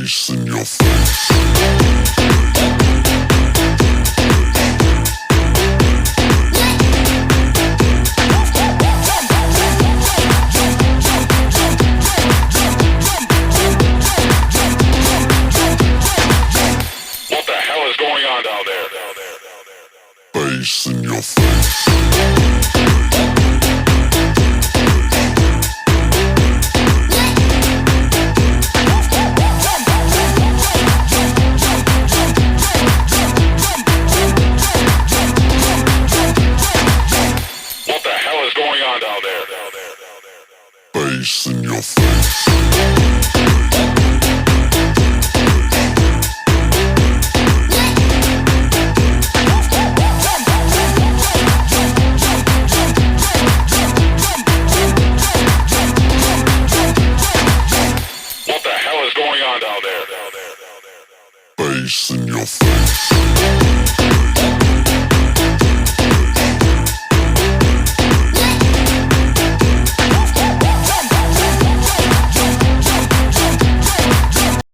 Bass in your face. What the hell is going on down there? Bass in your face. What the hell is going on down there? Bass in your face. What the hell is going on down there? Bass in your face.